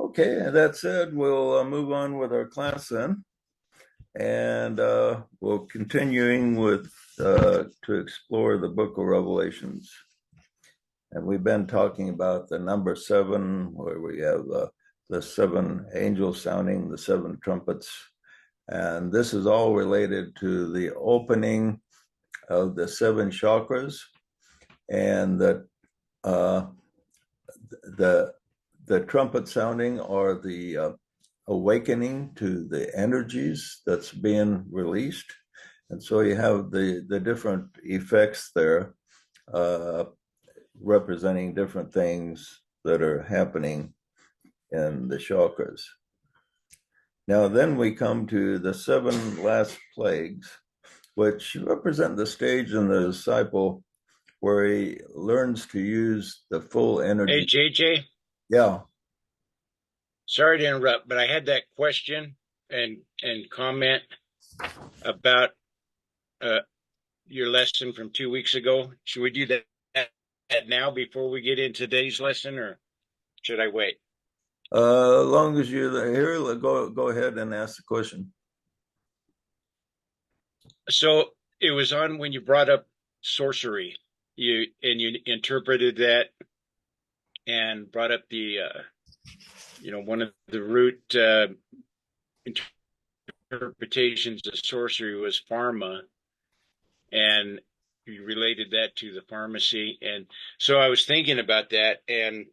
Okay, that said, we'll move on with our class then, and we'll continuing with to explore the Book of Revelations. And we've been talking about the number seven, where we have the seven angels sounding the seven trumpets, and this is all related to the opening of the seven chakras, and that the trumpet sounding or the awakening to the energies that's being released. And so you have the different effects there representing different things that are happening in the chakras. Now, then we come to the seven last plagues, which represent the stage in the disciple where he learns to use the full Hey, energy. JJ, Yeah. sorry to interrupt, but I had that question and comment about uh, your lesson from 2 weeks ago. Should we do that now before we get into today's lesson, or should I wait? As long as you're here, go ahead and ask the question. So it was on when you brought up sorcery, you interpreted that and brought up the one of the root interpretations of sorcery was pharma, and you related that to the pharmacy. And so I was thinking about that, and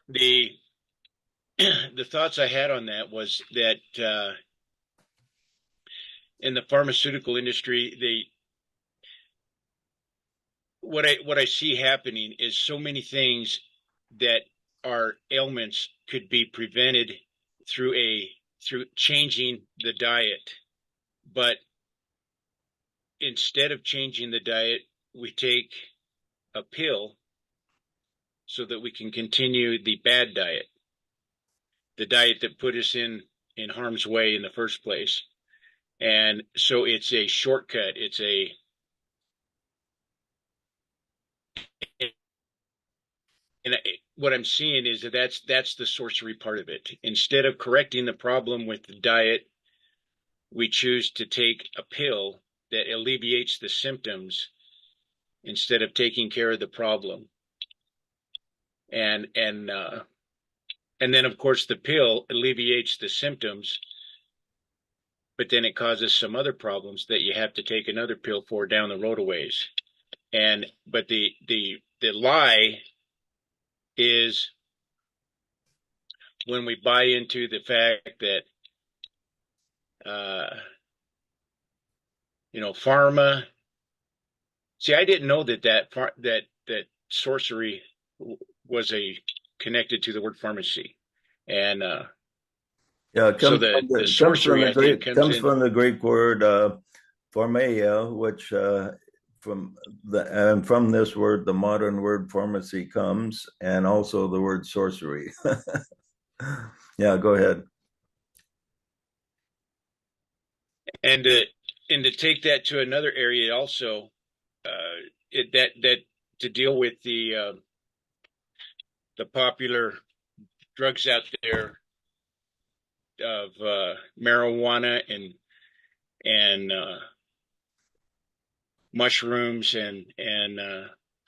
the the thoughts I had on that was that in the pharmaceutical industry, what I see happening is so many things that are ailments could be prevented through changing the diet. But instead of changing the diet, we take a pill so that we can continue the bad diet, the diet that put us in harm's way in the first place. And so it's a shortcut. It's a and what I'm seeing is that that's the sorcery part of it. Instead of correcting the problem with the diet, we choose to take a pill that alleviates the symptoms instead of taking care of the problem. And then of course the pill alleviates the symptoms, but then it causes some other problems that you have to take another pill for down the road a ways. And but the lie is when we buy into the fact that uh, pharma. See, I didn't know that sorcery was a connected to the word pharmacy, and Yeah, it so comes the from the the comes from sorcery the I think Greek comes comes in. from the Greek word pharmaeia, which from from this word the modern word pharmacy comes, and also the word sorcery. Yeah, go ahead. And to take that to another area also, that to deal with the popular drugs out there of marijuana and mushrooms and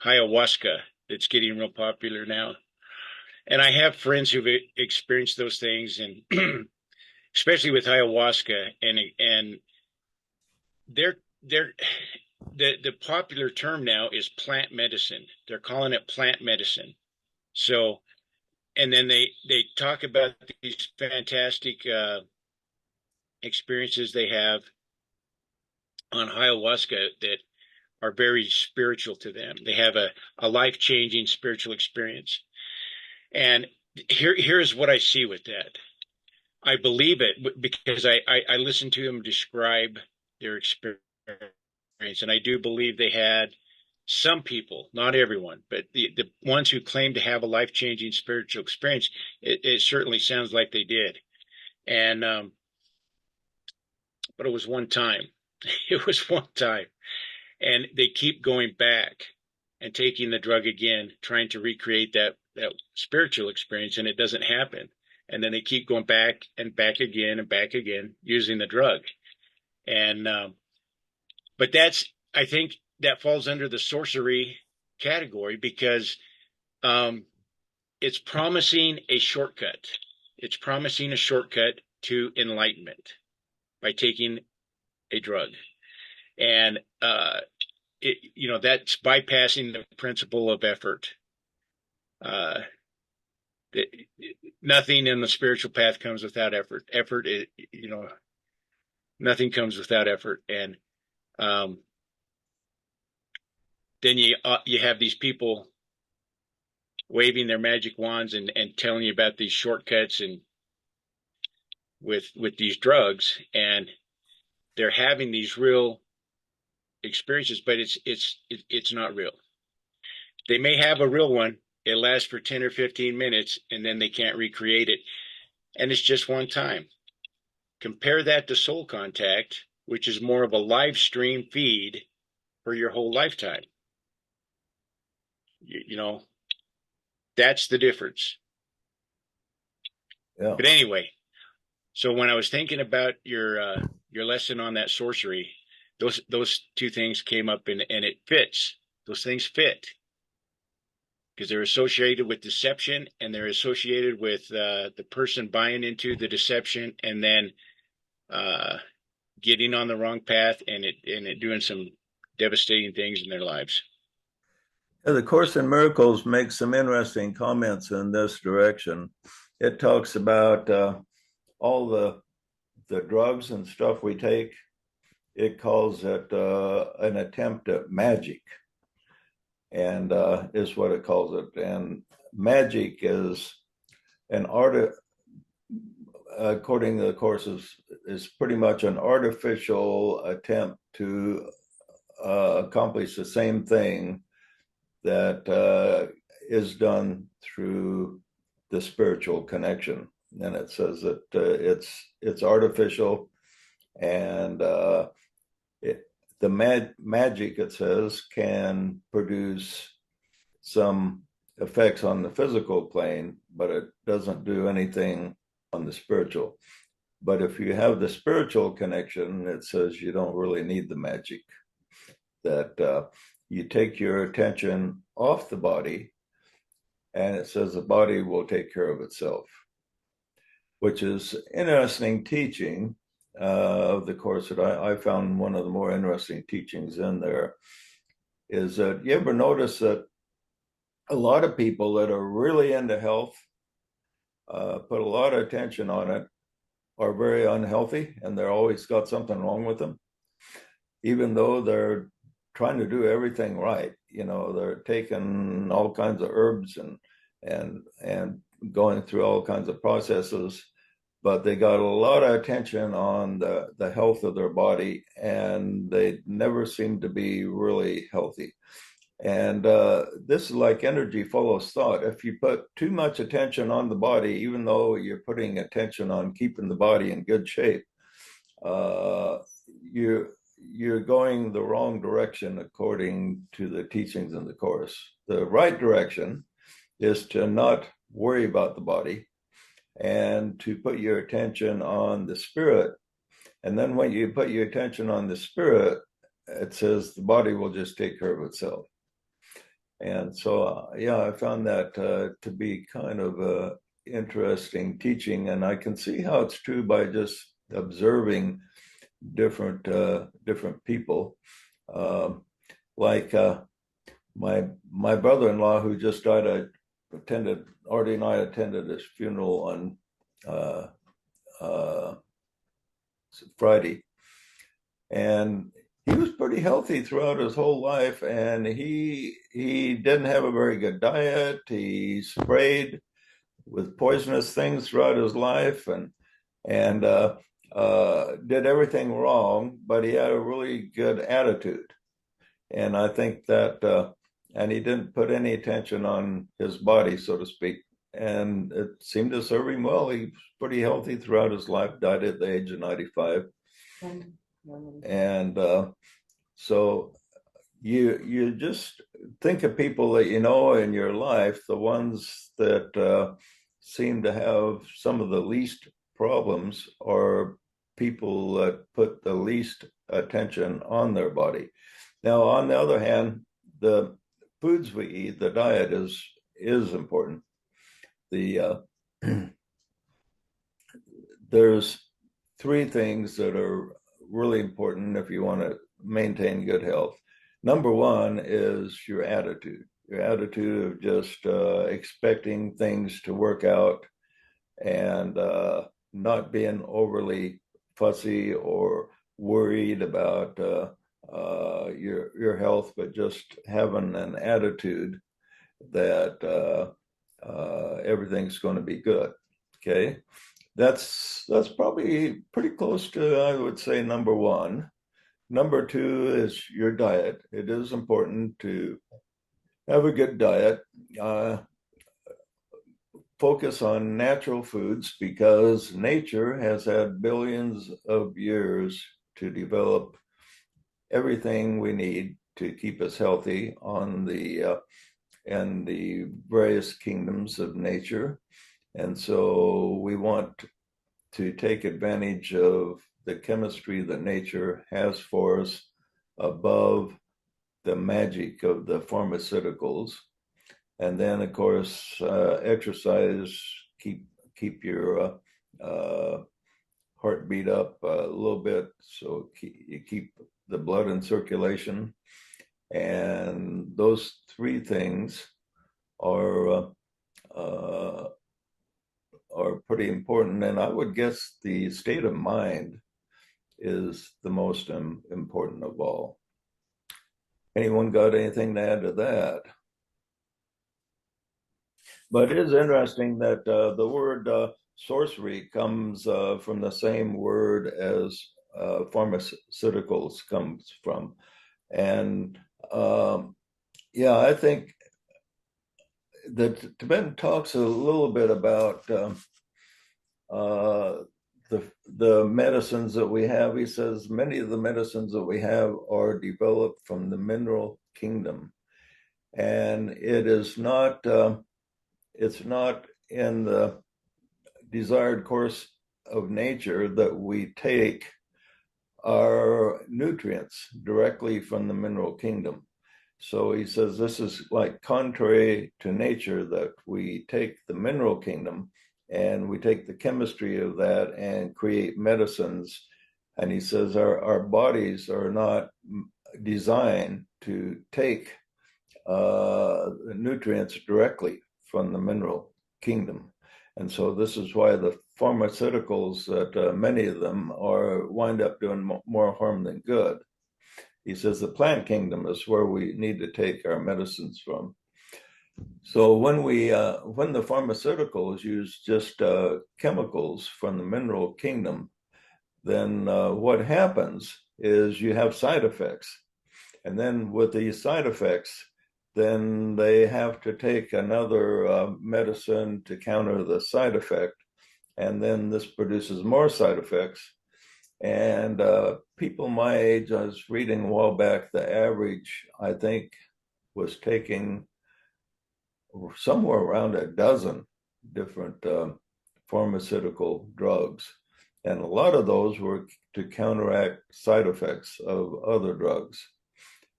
ayahuasca that's getting real popular now. And I have friends who've experienced those things, and especially with ayahuasca, and they're the popular term now is plant medicine. They're calling it plant medicine. So, and then they talk about these fantastic experiences they have on ayahuasca that are very spiritual to them. They have a life-changing spiritual experience. And here's what I see with that. I believe it because I listen to them describe their experience, and I do believe they had some people, not everyone, but the ones who claim to have a life changing spiritual experience, it certainly sounds like they did. And but it was one time. It was one time, and they keep going back. and taking the drug again, trying to recreate that spiritual experience, and it doesn't happen. And then they keep going back and back again and back again using the drug. And but I think that falls under the sorcery category, because it's promising a shortcut. It's promising a shortcut to enlightenment by taking a drug. And that's bypassing the principle of effort. Nothing in the spiritual path comes without effort. Effort is, nothing comes without effort. And then you have these people waving their magic wands and telling you about these shortcuts and with these drugs, and they're having these real experiences, but it's not real. They may have a real one. It lasts for 10 or 15 minutes, and then they can't recreate it. And it's just one time. Compare that to soul contact, which is more of a live stream feed for your whole lifetime. That's the difference. Yeah. But anyway, so when I was thinking about your lesson on that sorcery, those two things came up, and it fits. Those things fit because they're associated with deception, and they're associated with the person buying into the deception and then getting on the wrong path and it doing some devastating things in their lives. The Course in Miracles makes some interesting comments in this direction. It talks about all the drugs and stuff we take. It calls it an attempt at magic, and is what it calls it. And magic is an art, according to the courses, is pretty much an artificial attempt to accomplish the same thing that is done through the spiritual connection. And it says that it's artificial, and the magic, it says, can produce some effects on the physical plane, but it doesn't do anything on the spiritual. But if you have the spiritual connection, it says you don't really need the magic, that you take your attention off the body, and it says the body will take care of itself, which is interesting teaching of the Course that I found one of the more interesting teachings in there. Is that you ever notice that a lot of people that are really into health, put a lot of attention on it, are very unhealthy, and they're always got something wrong with them, even though they're trying to do everything right. They're taking all kinds of herbs and going through all kinds of processes, but they got a lot of attention on the health of their body, and they never seem to be really healthy. And this is like energy follows thought. If you put too much attention on the body, even though you're putting attention on keeping the body in good shape, you're going the wrong direction according to the teachings in the Course. The right direction is to not worry about the body and to put your attention on the spirit. And then when you put your attention on the spirit, it says the body will just take care of itself. And so, I found that to be kind of a interesting teaching, and I can see how it's true by just observing different people. Like my brother-in-law who just died, Artie and I attended his funeral on Friday, and he was pretty healthy throughout his whole life, and he didn't have a very good diet. He sprayed with poisonous things throughout his life, and did everything wrong, but he had a really good attitude. And I think that, and he didn't put any attention on his body, so to speak, and it seemed to serve him well. He was pretty healthy throughout his life, died at the age of 95. And so, you just think of people that you know in your life, the ones that seem to have some of the least problems are people that put the least attention on their body. Now, on the other hand, the foods we eat, the diet is important. The there's three things that are really important if you want to maintain good health. Number one is your attitude of just expecting things to work out and not being overly fussy or worried about your health, but just having an attitude that everything's going to be good. Okay, that's probably pretty close to, I would say, number one. Number two is your diet. It is important to have a good diet. Focus on natural foods because nature has had billions of years to develop everything we need to keep us healthy on the and the various kingdoms of nature. And so we want to take advantage of the chemistry that nature has for us above the magic of the pharmaceuticals. And then, of course, exercise, keep your heartbeat up a little bit, so you keep the blood in circulation. And those three things are pretty important. And I would guess the state of mind is the most important of all. Anyone got anything to add to that? But it is interesting that the word sorcery comes from the same word as pharmaceuticals comes from. And yeah, I think the Tibetan talks a little bit about the medicines that we have. He says many of the medicines that we have are developed from the mineral kingdom, and it's not in the desired course of nature that we take our nutrients directly from the mineral kingdom. So he says this is like contrary to nature, that we take the mineral kingdom and we take the chemistry of that and create medicines. And he says our bodies are not designed to take nutrients directly from the mineral kingdom. And so this is why the pharmaceuticals, that many of them are wind up doing more harm than good. He says the plant kingdom is where we need to take our medicines from. So when the pharmaceuticals use just chemicals from the mineral kingdom, then what happens is you have side effects. And then with these side effects, then they have to take another medicine to counter the side effect. And then this produces more side effects. And people my age, I was reading a while back, the average, I think, was taking somewhere around a dozen different pharmaceutical drugs. And a lot of those were to counteract side effects of other drugs.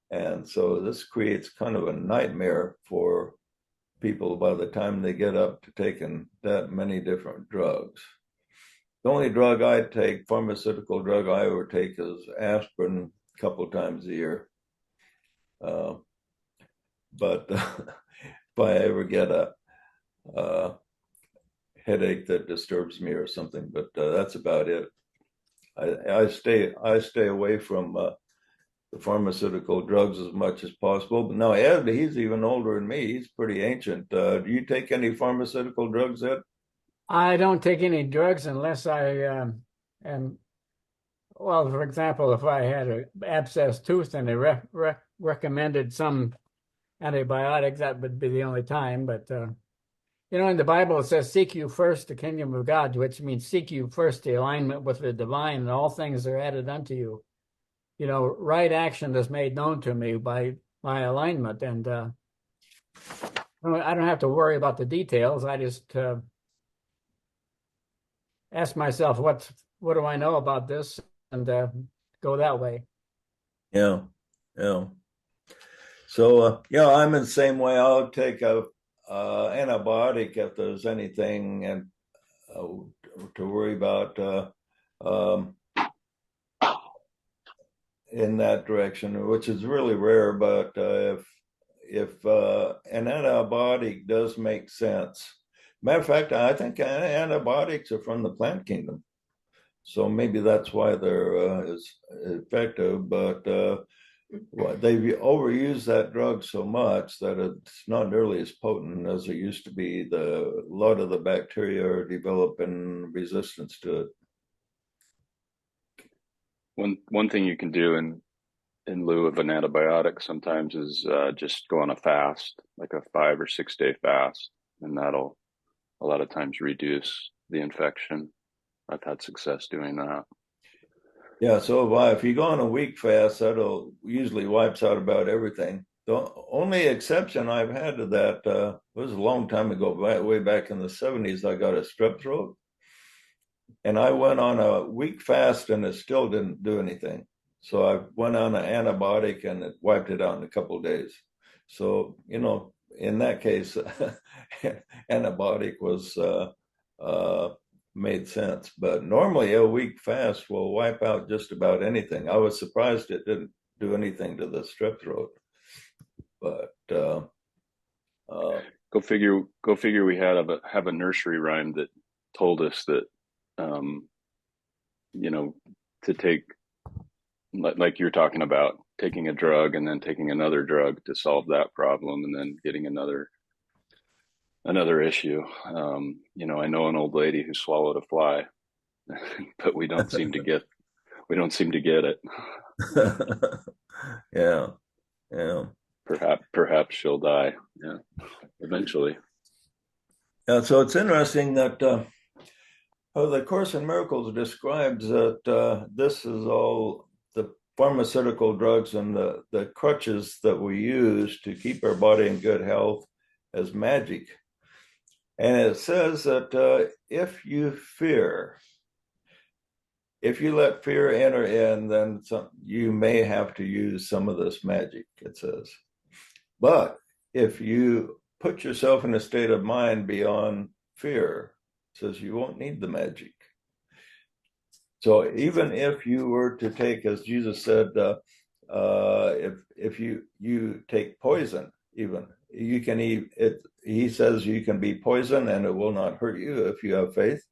And so this creates kind of a nightmare for people by the time they get up to taking that many different drugs. The only drug I take, pharmaceutical drug I ever take, is aspirin a couple times a year. But if I ever get a headache that disturbs me or something, but that's about it. I stay away from the pharmaceutical drugs as much as possible. But now Ed, he's even older than me. He's pretty ancient. Do you take any pharmaceutical drugs, Ed? I don't take any drugs unless I am, well, for example, if I had an abscess tooth and they recommended some antibiotics, that would be the only time. But, in the Bible, it says, seek you first the kingdom of God, which means seek you first the alignment with the divine, and all things are added unto you. right action is made known to me by my alignment, and I don't have to worry about the details. I just ask myself, what do I know about this, and go that way. Yeah, yeah. So yeah, I'm in the same way. I'll take a antibiotic if there's anything and to worry about um, in that direction, which is really rare. But if an antibiotic does make sense, matter of fact, I think antibiotics are from the plant kingdom, so maybe that's why they're as effective. But they've overused that drug so much that it's not nearly as potent as it used to be. A lot of the bacteria are developing resistance to it. One thing you can do in lieu of an antibiotic sometimes is just go on a fast, like a 5 or 6 day fast, and that'll a lot of times reduce the infection. I've had success doing that. Yeah, so if you go on a week fast, that'll usually wipes out about everything. The only exception I've had to that was a long time ago, way back in the 70s. I got a strep throat, and I went on a week fast, and it still didn't do anything. So I went on an antibiotic, and it wiped it out in a couple of days. So in that case, antibiotic was made sense. But normally, a week fast will wipe out just about anything. I was surprised it didn't do anything to the strep throat. But Go figure. Go figure. We had have a nursery rhyme that told us that um, to take, like you're talking about, taking a drug and then taking another drug to solve that problem, and then getting another issue. I know an old lady who swallowed a fly, but we don't seem to get it. yeah, yeah. Perhaps she'll die. Yeah, eventually. Yeah, so it's interesting that the Course in Miracles describes that this is all the pharmaceutical drugs and the crutches that we use to keep our body in good health as magic. And it says that if you let fear enter in, then you may have to use some of this magic, it says. But if you put yourself in a state of mind beyond fear, it says you won't need the magic. So even if you were to take, as Jesus said, if you take poison, even you can eat it. He says you can be poison and it will not hurt you if you have faith.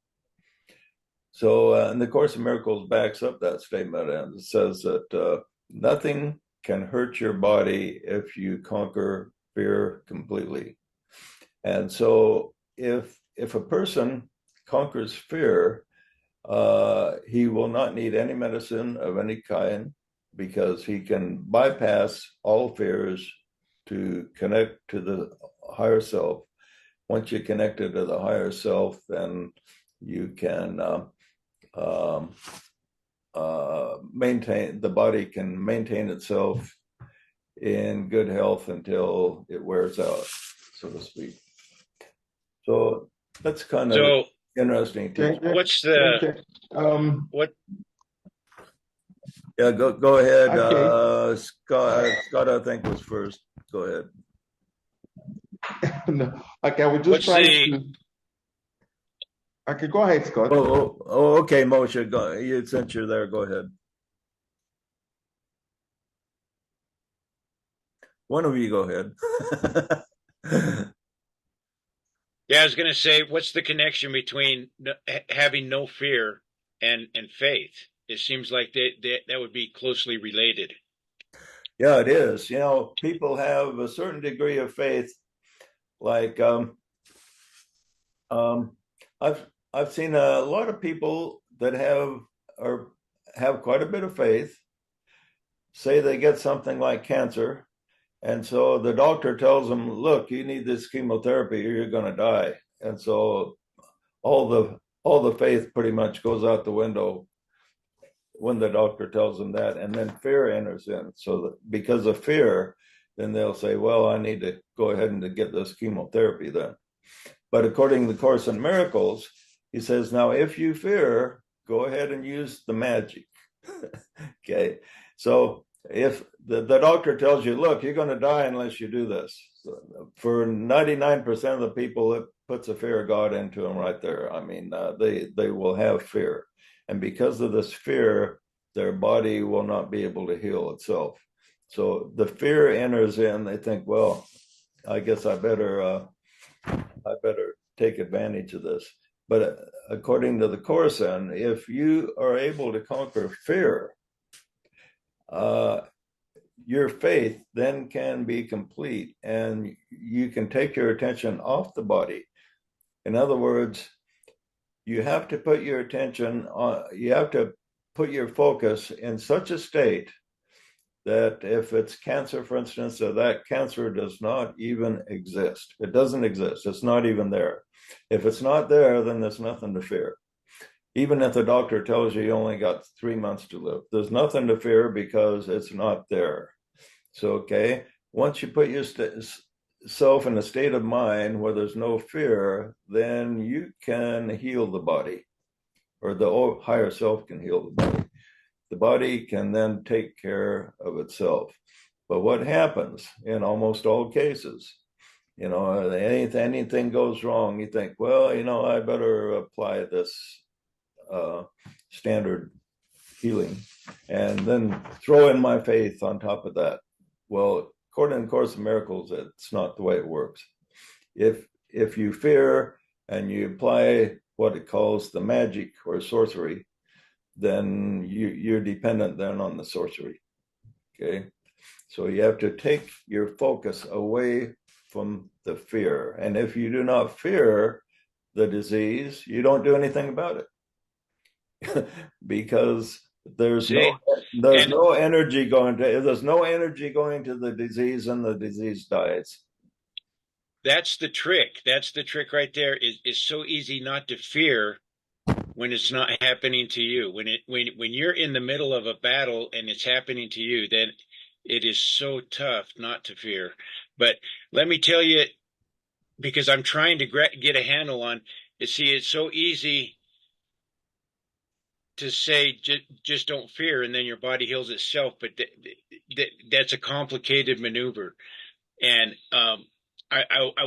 So, and the Course in Miracles backs up that statement, and it says that nothing can hurt your body if you conquer fear completely. And so, if a person conquers fear, he will not need any medicine of any kind, because he can bypass all fears to connect to the higher self. Once you're connected to the higher self, then you can the body can maintain itself in good health until it wears out, so to speak. So that's kind of interesting. What's the what? Yeah, go ahead. Okay. Scott, I think was first. Go ahead. No. Okay, I was just trying to. Okay, go ahead, Scott. Oh, okay, Moshe. Since you're there, go ahead. One of you go ahead. Yeah, I was going to say, what's the connection between having no fear and faith? It seems like that would be closely related. Yeah, it is. People have a certain degree of faith. Like I've seen a lot of people that have quite a bit of faith, say they get something like cancer, and so the doctor tells them, look, you need this chemotherapy or you're going to die. And so all the faith pretty much goes out the window when the doctor tells them that, and then fear enters in. So that because of fear, then they'll say, well, I need to go ahead and get this chemotherapy then. But according to the Course in Miracles, he says, now if you fear, go ahead and use the magic. Okay. So if the doctor tells you, look, you're going to die unless you do this. So for 99% of the people, it puts a fear of God into them right there. I mean, they will have fear. And because of this fear, their body will not be able to heal itself. So the fear enters in. They think, well, I guess I better take advantage of this. But according to the Course, then, if you are able to conquer fear, your faith then can be complete, and you can take your attention off the body. In other words, you have to put your attention on, you have to put your focus in such a state that if it's cancer, for instance, so that cancer does not even exist. It doesn't exist. It's not even there. If it's not there, then there's nothing to fear. Even if the doctor tells you only got 3 months to live, there's nothing to fear because it's not there. So, okay, once you put yourself in a state of mind where there's no fear, then you can heal the body, or the higher self can heal the body. The body can then take care of itself. But what happens in almost all cases, anything goes wrong, you think, well, I better apply this standard healing and then throw in my faith on top of that. Well, according to the Course in Miracles, it's not the way it works. If you fear and you apply what it calls the magic or sorcery, then you're dependent then on the sorcery. Okay. So you have to take your focus away from the fear. And if you do not fear the disease, you don't do anything about it. Because there's no energy going to the disease, and the disease dies. That's the trick. That's the trick right there. It's so easy not to fear when it's not happening to you. When you're in the middle of a battle and it's happening to you, then it is so tough not to fear. But let me tell you, because I'm trying to get a handle on it. See, it's so easy to say just don't fear, and then your body heals itself. But that's a complicated maneuver, and I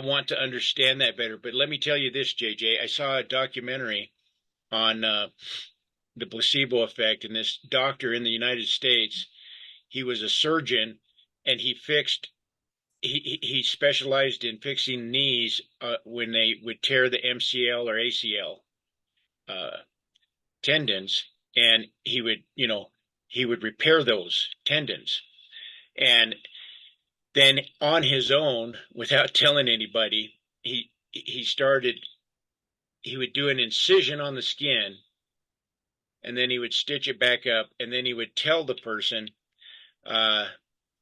want to understand that better. But let me tell you this, JJ. I saw a documentary on the placebo effect, and this doctor in the United States, he was a surgeon, and he specialized in fixing knees when they would tear the MCL or ACL tendons, and he would repair those tendons. And then on his own, without telling anybody, he would do an incision on the skin, and then he would stitch it back up, and then he would tell the person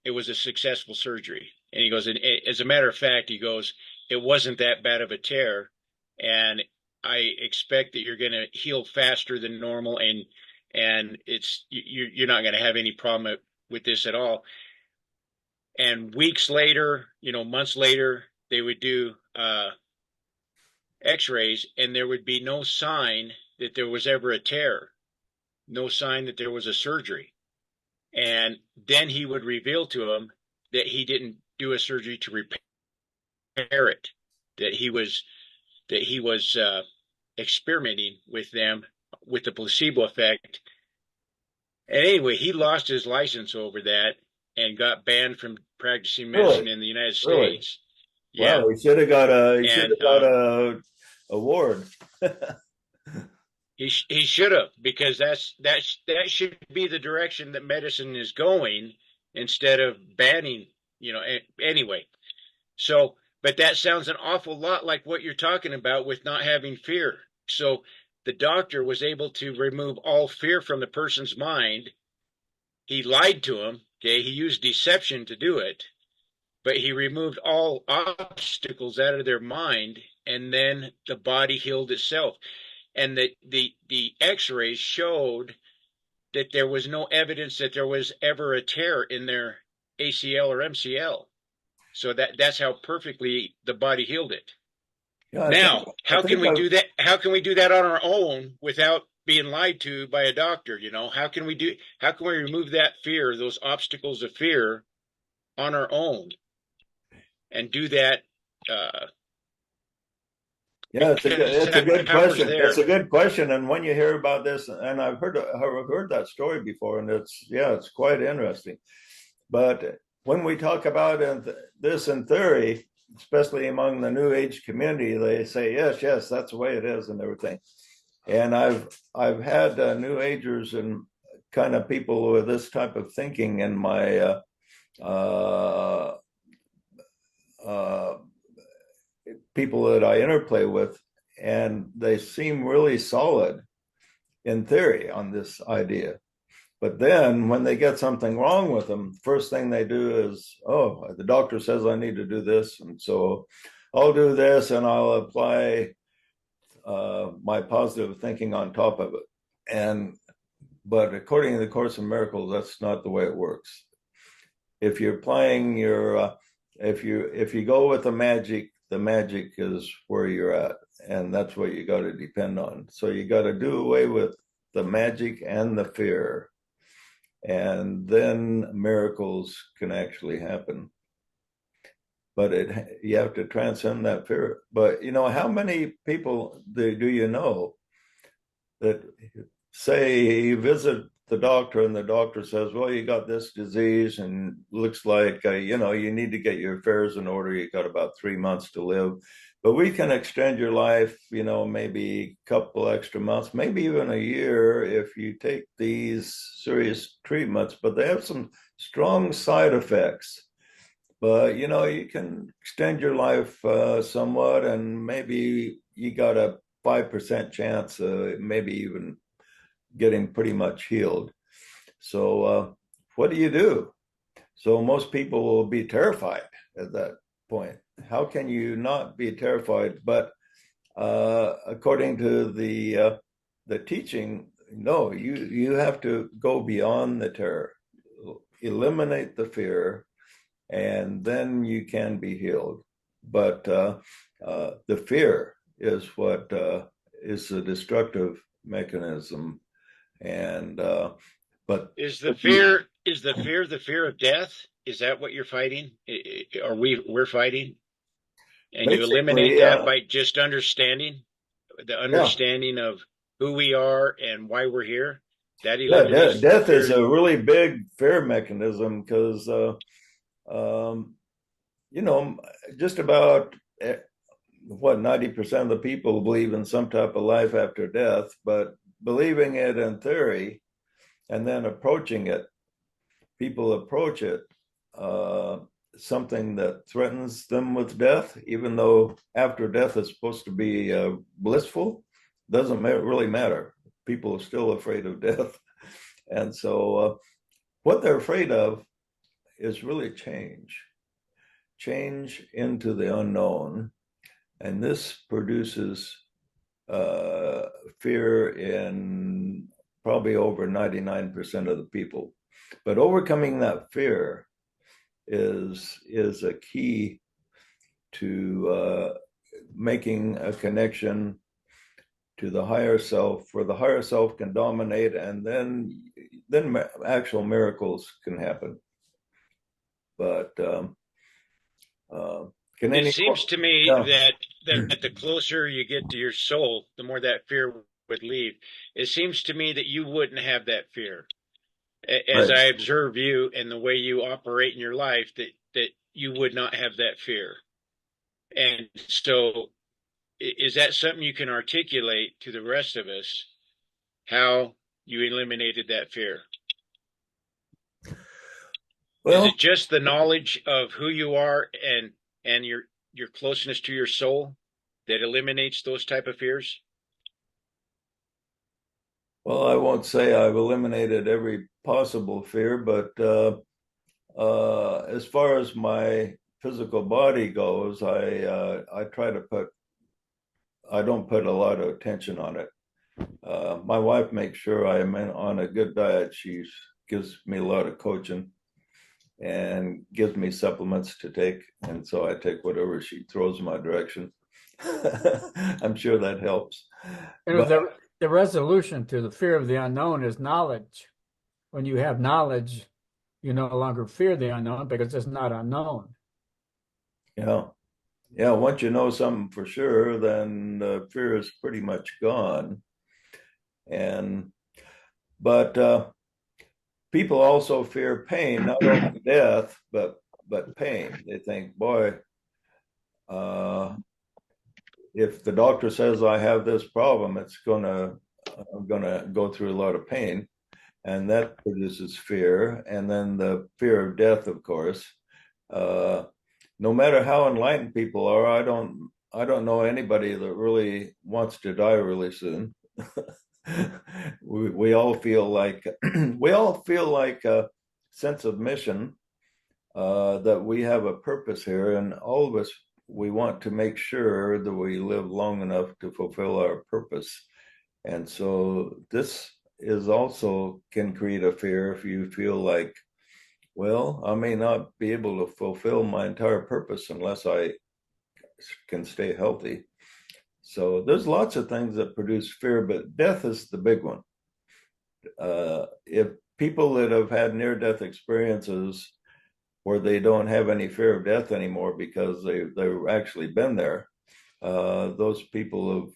it was a successful surgery. And he goes, and as a matter of fact, he goes, it wasn't that bad of a tear, and I expect that you're going to heal faster than normal, and you're not going to have any problem with this at all. And weeks later, months later, they would do x-rays, and there would be no sign that there was ever a tear, no sign that there was a surgery. And then he would reveal to them that he didn't do a surgery to repair it, that he was experimenting with them with the placebo effect. And anyway, he lost his license over that and got banned from practicing medicine in the United States. Yeah. Wow, he should have got a award. He should have, because that should be the direction that medicine is going, instead of banning, anyway. So, but that sounds an awful lot like what you're talking about with not having fear. So the doctor was able to remove all fear from the person's mind. He lied to him. Okay. He used deception to do it, but he removed all obstacles out of their mind, and then the body healed itself. And the x-rays showed that there was no evidence that there was ever a tear in their ACL or MCL. So that's how perfectly the body healed it. Yeah, Now, I how can think we do that? How can we do that on our own without being lied to by a doctor? You know, how can we remove that fear, those obstacles of fear on our own and do that? Yeah, Because it's a that good power's question. there. It's a good question. And when you hear about this, and I've heard that story before, and it's quite interesting. But when we talk about this in theory, especially among the New Age community, they say yes, that's the way it is, and everything. And I've had New Agers and kind of people with this type of thinking in my people that I interplay with, and they seem really solid in theory on this idea. But then when they get something wrong with them, first thing they do is, oh, the doctor says I need to do this. And so I'll do this and I'll apply my positive thinking on top of it. But according to the Course in Miracles, that's not the way it works. If you're applying if you go with the magic is where you're at. And that's what you got to depend on. So you got to do away with the magic and the fear. And then miracles can actually happen. But you have to transcend that fear. But how many people do you know that say you visit the doctor and the doctor says, well, you got this disease and looks like, you need to get your affairs in order. You got about 3 months to live, but we can extend your life, maybe a couple extra months, maybe even a year if you take these serious treatments, but they have some strong side effects. But, you can extend your life somewhat, and maybe you got a 5% chance, maybe even getting pretty much healed. So what do you do? So most people will be terrified at that point. How can you not be terrified? But according to the teaching, no, you have to go beyond the terror, eliminate the fear, and then you can be healed. But the fear is what is the destructive mechanism. And but Is the fear the fear of death? Is that what you're fighting? Are we're fighting? And you eliminate that by just understanding of who we are and why we're here. That eliminates death is a really big fear mechanism because just about 90% of the people believe in some type of life after death, but believing it in theory and then approaching it, people approach it something that threatens them with death, even though after death is supposed to be blissful, doesn't really matter. People are still afraid of death. And so what they're afraid of is really change into the unknown. And this produces fear in probably over 99% of the people. But overcoming that fear is a key to making a connection to the higher self, where the higher self can dominate, and then actual miracles can happen. But it seems to me that the closer you get to your soul, the more that fear would leave. It seems to me that you wouldn't have that fear. As I observe you and the way you operate in your life, that you would not have that fear. And so is that something you can articulate to the rest of us, how you eliminated that fear? Well, is it just the knowledge of who you are and your closeness to your soul that eliminates those type of fears? Well, I won't say I've eliminated every possible fear, but as far as my physical body goes, I try to I don't put a lot of attention on it. My wife makes sure I'm on a good diet. She gives me a lot of coaching and gives me supplements to take. And so I take whatever she throws my direction. I'm sure that helps. You know, the resolution to the fear of the unknown is knowledge. When you have knowledge, you no longer fear the unknown because it's not unknown. Yeah. Yeah. Once you know something for sure, then the fear is pretty much gone. But people also fear pain, not only death, but pain. They think, boy, if the doctor says I have this problem, I'm gonna go through a lot of pain, and that produces fear. And then the fear of death, of course. Uh, no matter how enlightened people are, I don't know anybody that really wants to die really soon. We all feel like a sense of mission, that we have a purpose here, and all of us, we want to make sure that we live long enough to fulfill our purpose. And so this is also can create a fear if you feel like, well, I may not be able to fulfill my entire purpose unless I can stay healthy. So there's lots of things that produce fear, but death is the big one. If people that have had near-death experiences where they don't have any fear of death anymore because they've actually been there, those people have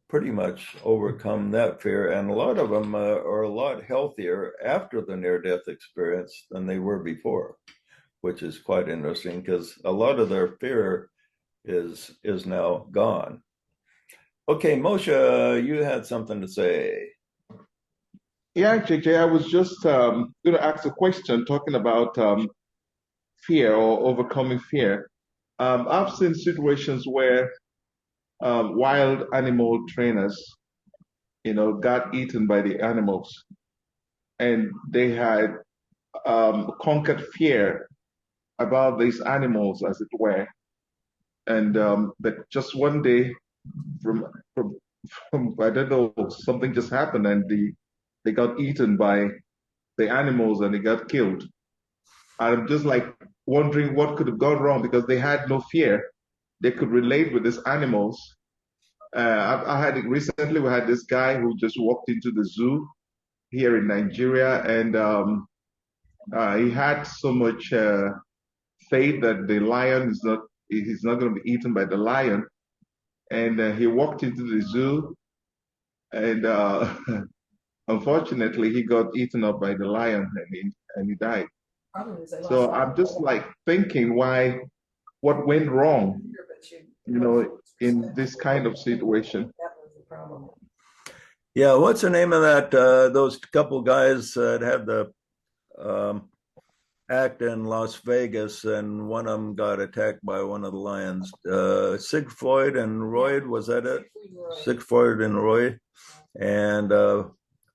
pretty much overcome that fear, and a lot of them are a lot healthier after the near-death experience than they were before, which is quite interesting because a lot of their fear is now gone. Okay, Moshe, you had something to say. Yeah, JJ, I was just going to ask a question talking about fear or overcoming fear. I've seen situations where wild animal trainers, got eaten by the animals, and they had conquered fear about these animals, as it were. And but just one day, from, from from I don't know, something just happened, and they got eaten by the animals, and they got killed. I'm just like wondering what could have gone wrong because they had no fear. They could relate with these animals. I had it recently. We had this guy who just walked into the zoo here in Nigeria, and he had so much faith that the lion is not he's not going to be eaten by the lion. And he walked into the zoo, and unfortunately, he got eaten up by the lion, and he died. So I'm just like thinking, what went wrong, in this kind of situation? Yeah, what's the name of that? Those couple guys that had the um, act in Las Vegas, and one of them got attacked by one of the lions. Siegfried and Roy, was that it? Siegfried and Roy, and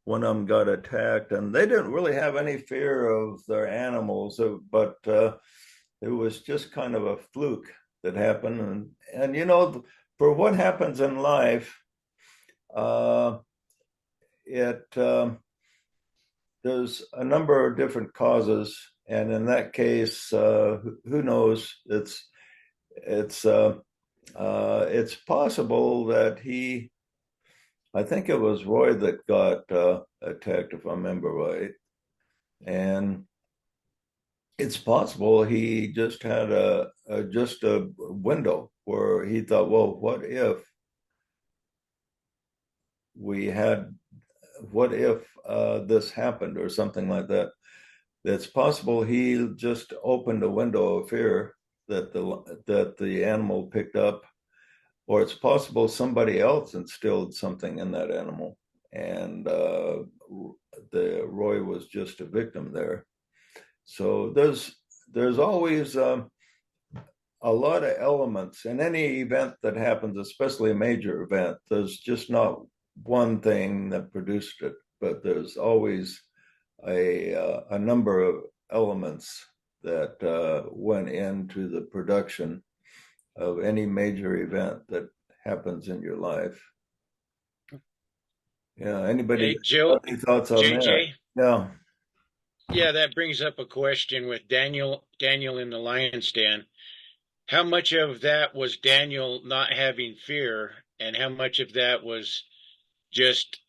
one of them got attacked, and they didn't really have any fear of their animals, but it was just kind of a fluke that happened. And for what happens in life, it there's a number of different causes, and in that case, who knows? It's possible that I think it was Roy that got attacked, if I remember right, and it's possible he just had just a window where he thought, well, we had what if this happened or something like that. It's possible he just opened a window of fear that the animal picked up, or it's possible somebody else instilled something in that animal, and the Roy was just a victim there. So there's always a lot of elements in any event that happens, especially a major event. There's just not one thing that produced it, but there's always a number of elements that went into the production of any major event that happens in your life. Yeah. Anybody Hey, got Jill, any thoughts on that? JJ. Yeah. Yeah, that brings up a question with Daniel in the lion's den. How much of that was Daniel not having fear, and how much of that was just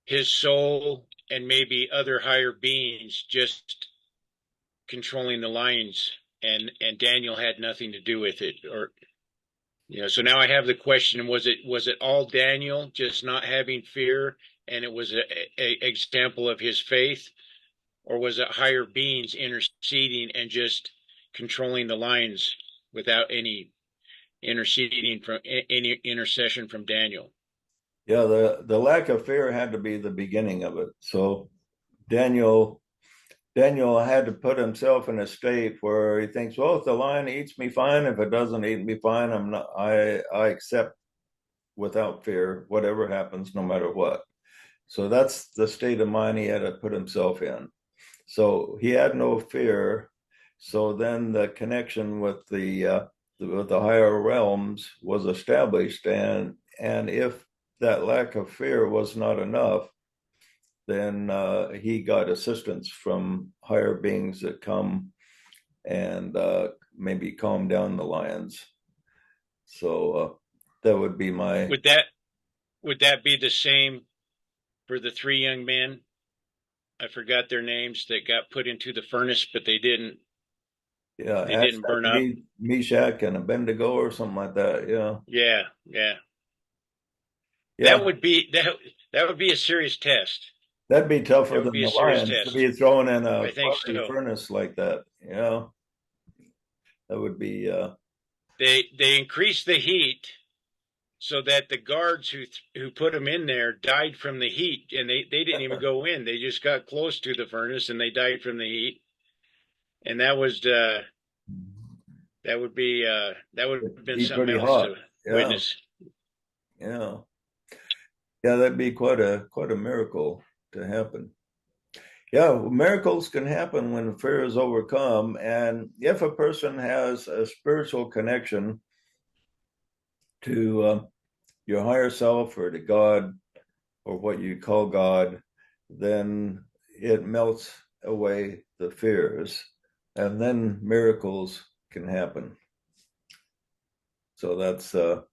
his soul and maybe other higher beings just controlling the lions, and Daniel had nothing to do with it? Or so now I have the question: was it all Daniel just not having fear, and it was a example of his faith, or was it higher beings interceding and just controlling the lions without any intercession from Daniel? Yeah. The lack of fear had to be the beginning of it. So Daniel had to put himself in a state where he thinks, well, if the lion eats me, fine. If it doesn't eat me, fine. I accept without fear whatever happens, no matter what. So that's the state of mind he had to put himself in. So he had no fear. So then the connection with the higher realms was established, and if that lack of fear was not enough, then he got assistance from higher beings that come and maybe calm down the lions. So that would be my. Would that be the same for the three young men? I forgot their names that got put into the furnace, but they didn't Yeah, they didn't burn up. Meshach, and Abednego, or something like that. Yeah, Yeah, yeah. yeah, That would be a serious test. that'd be tougher That would than be a the serious lions to test. be thrown in a I think fiery so. furnace like that. Yeah, that would be. They increased the heat so that the guards who put them in there died from the heat, and they didn't even go in. They just got close to the furnace and they died from the heat. And that would have been Be something pretty else hot. to Yeah, witness. yeah, yeah. That'd be quite a miracle to happen. Yeah, miracles can happen when fear is overcome, and if a person has a spiritual connection to your higher self or to God or what you call God, then it melts away the fears, and then miracles can happen. So that's a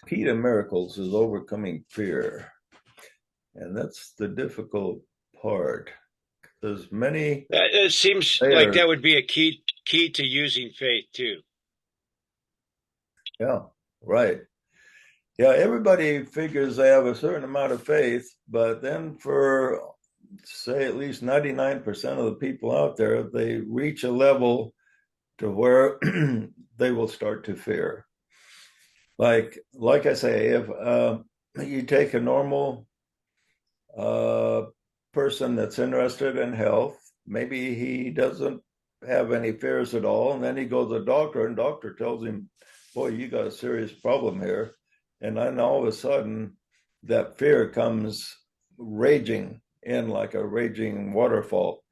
key to miracles, is overcoming fear, and that's the difficult part. There's many It seems like layers. that would be a key to using faith too. Yeah, right. Yeah, everybody figures they have a certain amount of faith, but then for, say, at least 99% of the people out there, they reach a level to where they will start to fear. Like I say, if you take a normal person that's interested in health, maybe he doesn't have any fears at all, and then he goes to the doctor, and doctor tells him, boy, you got a serious problem here. And then all of a sudden that fear comes raging in like a raging waterfall,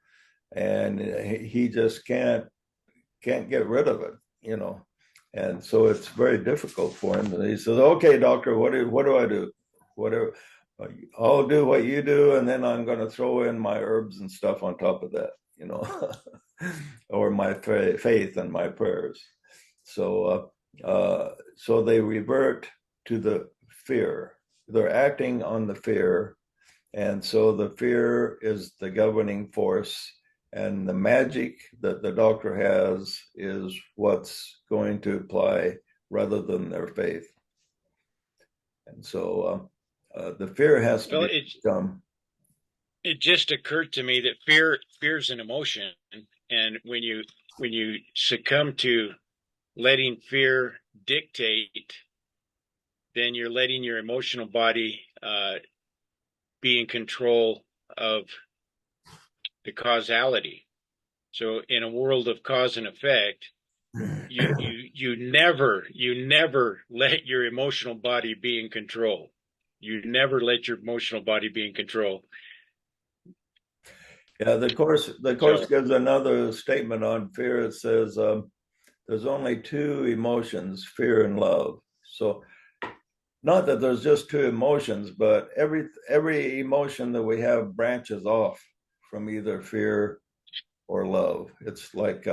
and he just can't get rid of it. And so it's very difficult for him. And he says, okay, doctor, what do I do? Whatever, I'll do what you do, and then I'm going to throw in my herbs and stuff on top of that, or my faith and my prayers. So they revert to the fear. They're acting on the fear, and so the fear is the governing force, and the magic that the doctor has is what's going to apply rather than their faith. And so the fear has to Well, be overcome. it just occurred to me that fear's an emotion, and when you succumb to letting fear dictate, then you're letting your emotional body be in control of the causality. So in a world of cause and effect, you never let your emotional body be in control. You never let your emotional body be in control. Yeah, the course So gives another statement on fear. It says there's only two emotions, fear and love. So not that there's just two emotions, but every emotion that we have branches off from either fear or love. It's like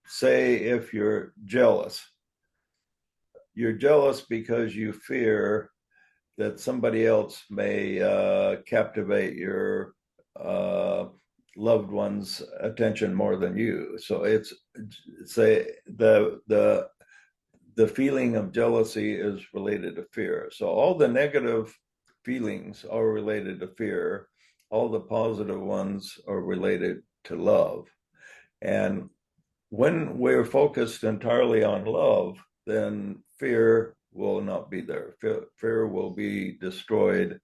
say if you're jealous because you fear that somebody else may captivate your loved one's attention more than you. So it's say the feeling of jealousy is related to fear. So all the negative feelings are related to fear. All the positive ones are related to love. And when we're focused entirely on love, then fear will not be there. Fear will be destroyed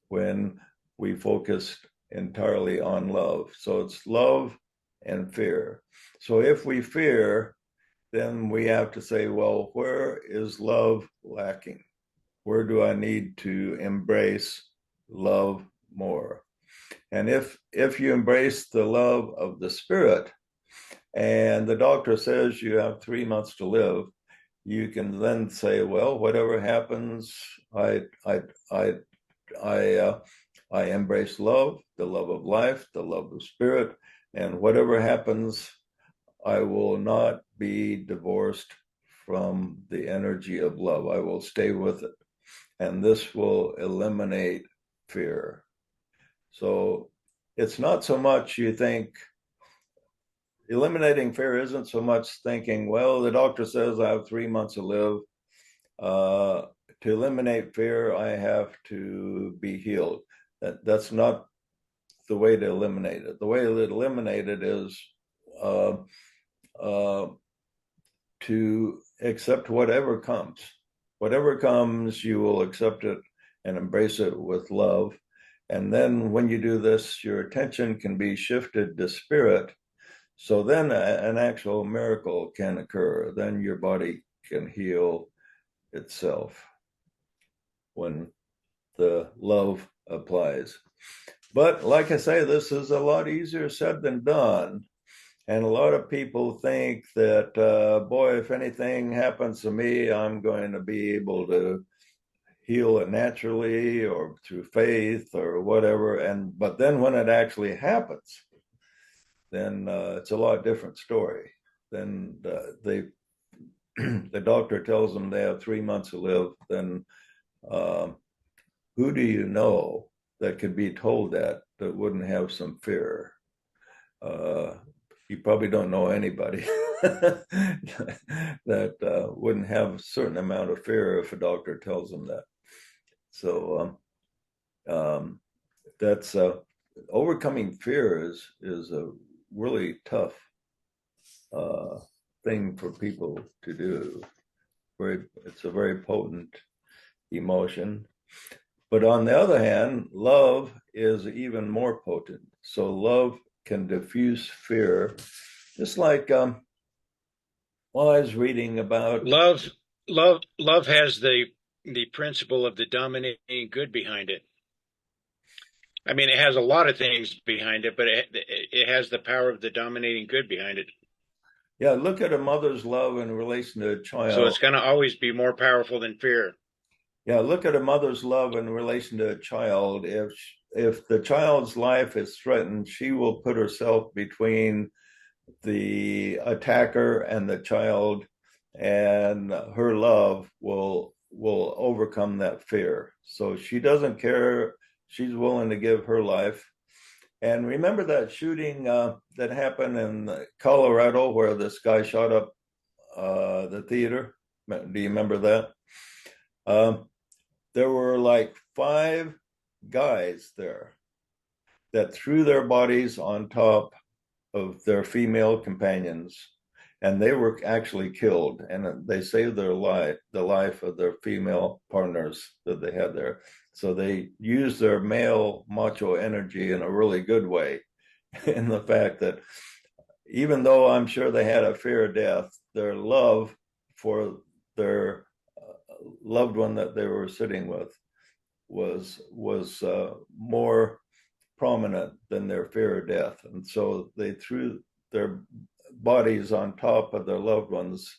when we focus entirely on love. So it's love and fear. So if we fear, then we have to say, well, where is love lacking? Where do I need to embrace love more? And if you embrace the love of the Spirit, and the doctor says you have 3 months to live, you can then say, well, whatever happens, I embrace love, the love of life, the love of Spirit, and whatever happens, I will not be divorced from the energy of love. I will stay with it. And this will eliminate fear. So it's not so much you think, eliminating fear isn't so much thinking, well, the doctor says I have 3 months to live. To eliminate fear, I have to be healed. That's not the way to eliminate it. The way to eliminate it is to accept whatever comes. Whatever comes, you will accept it and embrace it with love. And then when you do this, your attention can be shifted to Spirit. So then an actual miracle can occur. Then your body can heal itself when the love applies. But like I say, this is a lot easier said than done. And a lot of people think that, boy, if anything happens to me, I'm going to be able to heal it naturally or through faith or whatever. But then when it actually happens, then it's a lot different story. Then the doctor tells them they have 3 months to live. Then who do you know that could be told that wouldn't have some fear? You probably don't know anybody that wouldn't have a certain amount of fear if a doctor tells them that. So that's overcoming fear is a really tough thing for people to do. It's a very potent emotion. But on the other hand, love is even more potent. So love can diffuse fear. Just like while I was reading about Love has the principle of the dominating good behind it. I mean, it has a lot of things behind it, but it has the power of the dominating good behind it. Yeah, look at a mother's love in relation to a child. So it's going to always be more powerful than fear. Yeah, look at a mother's love in relation to a child. If the child's life is threatened, she will put herself between the attacker and the child, and her love will overcome that fear. So she doesn't care. She's willing to give her life. And remember that shooting that happened in Colorado where this guy shot up the theater? Do you remember that? There were like 5 guys there that threw their bodies on top of their female companions, and they were actually killed, and they saved the life of their female partners that they had there. So they used their male macho energy in a really good way, in the fact that even though I'm sure they had a fear of death, their love for their loved one that they were sitting with was more prominent than their fear of death. And so they threw their bodies on top of their loved ones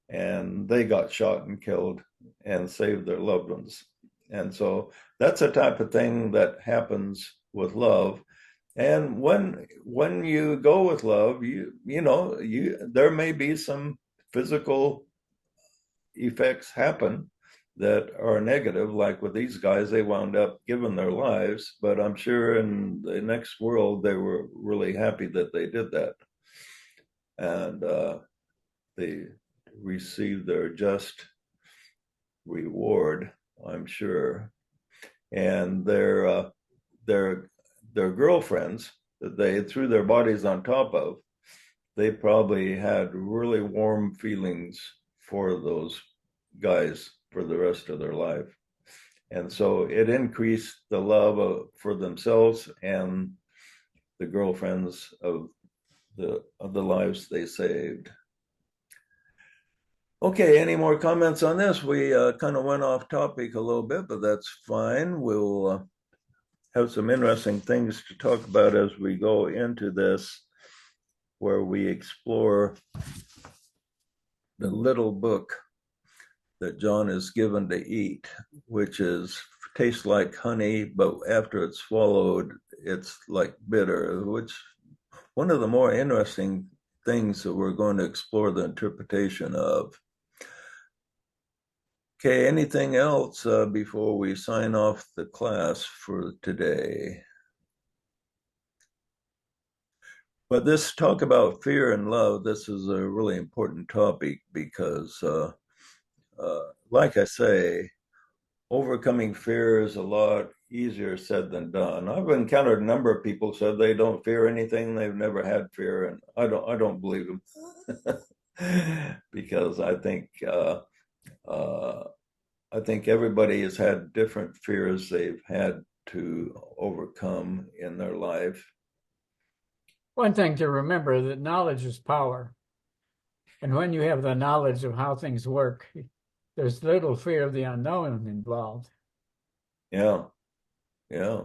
and they got shot and killed and saved their loved ones. And so that's a type of thing that happens with love. And when you go with love, there may be some physical effects happen that are negative, like with these guys, they wound up giving their lives, but I'm sure in the next world they were really happy that they did that. And they received their just reward, I'm sure. And their girlfriends that they threw their bodies on top of, they probably had really warm feelings for those guys for the rest of their life. And so it increased the love for themselves and the girlfriends of the lives they saved. Okay, any more comments on this? We kind of went off topic a little bit, but that's fine. We'll have some interesting things to talk about as we go into this, where we explore the little book that John is given to eat, which tastes like honey, but after it's swallowed, it's like bitter, which one of the more interesting things that we're going to explore the interpretation of. Okay, anything else before we sign off the class for today? But this talk about fear and love, this is a really important topic because, like I say, overcoming fear is a lot easier said than done. I've encountered a number of people who said they don't fear anything, they've never had fear, and I don't believe them because I think everybody has had different fears they've had to overcome in their life. One thing to remember that knowledge is power. And when you have the knowledge of how things work, there's little fear of the unknown involved. Yeah. Yeah.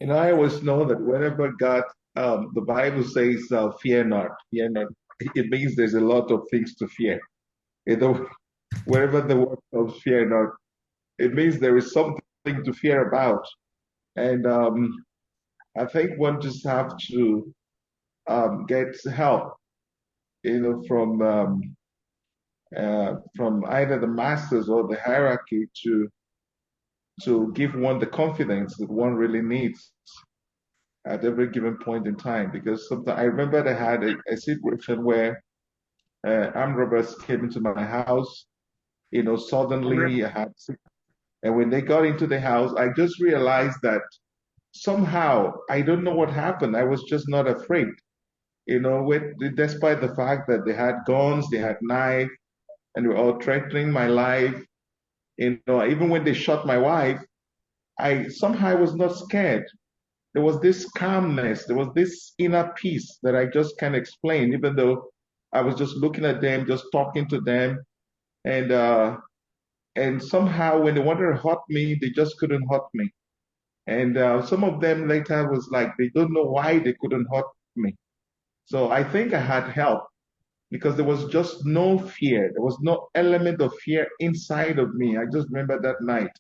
I always know that whenever God, the Bible says, fear not, it means there's a lot of things to fear. Wherever the word comes, fear not, it means there is something to fear about. And I think one just have to get help, from either the masters or the hierarchy to give one the confidence that one really needs at every given point in time. Because sometimes I remember I had a situation where armed robbers came into my house. Suddenly I had, and when they got into the house, I just realized that somehow I don't know what happened. I was just not afraid. Despite the fact that they had guns, they had knives, and were all threatening my life. Even when they shot my wife, I somehow was not scared. There was this calmness, there was this inner peace that I just can't explain, even though I was just looking at them, just talking to them, and somehow when they wanted to hurt me, they just couldn't hurt me. And some of them later was like, they don't know why they couldn't hurt me. So I think I had help because there was just no fear. There was no element of fear inside of me. I just remember that night.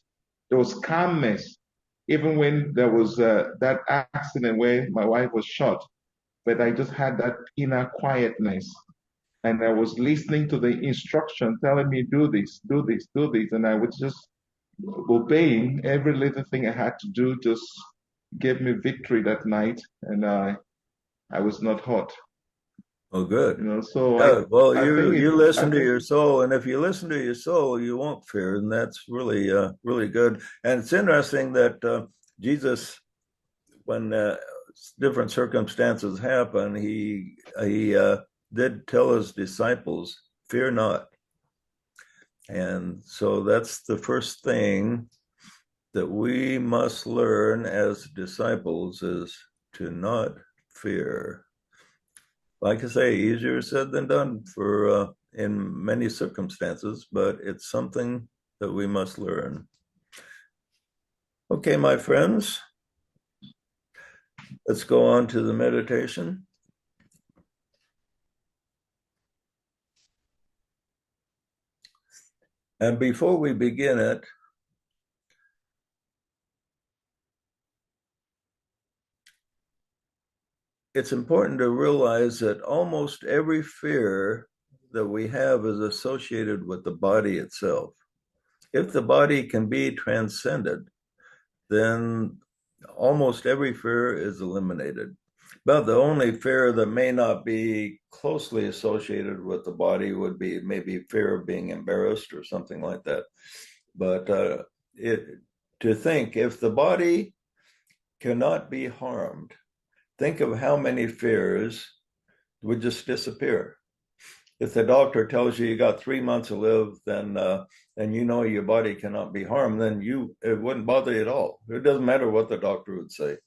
There was calmness, even when there was that accident where my wife was shot. But I just had that inner quietness. And I was listening to the instruction telling me, do this, do this, do this. And I was just obeying every little thing I had to do, just gave me victory that night. And I was not hurt. Oh, good. So Yeah, well, I think you listen to your soul, and if you listen to your soul, you won't fear, and that's really really good. And it's interesting that Jesus, when different circumstances happen, he did tell his disciples, "Fear not." And so that's the first thing that we must learn as disciples is to not fear. Like I say, easier said than done for in many circumstances, but it's something that we must learn. Okay, my friends, let's go on to the meditation. And before we begin it, it's important to realize that almost every fear that we have is associated with the body itself. If the body can be transcended, then almost every fear is eliminated. But the only fear that may not be closely associated with the body would be maybe fear of being embarrassed or something like that. But to think if the body cannot be harmed, think of how many fears would just disappear. If the doctor tells you you got 3 months to live, then and you know your body cannot be harmed, then it wouldn't bother you at all. It doesn't matter what the doctor would say.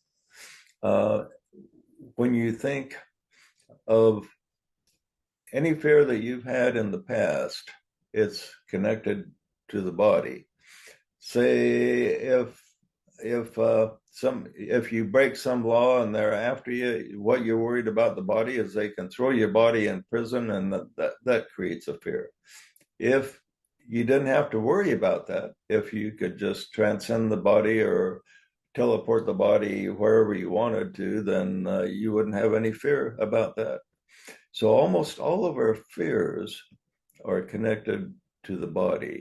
When you think of any fear that you've had in the past, it's connected to the body. Say if you break some law and they're after you, what you're worried about the body is they can throw your body in prison, and that creates a fear. If you didn't have to worry about that, if you could just transcend the body or teleport the body wherever you wanted to, then you wouldn't have any fear about that. So almost all of our fears are connected to the body.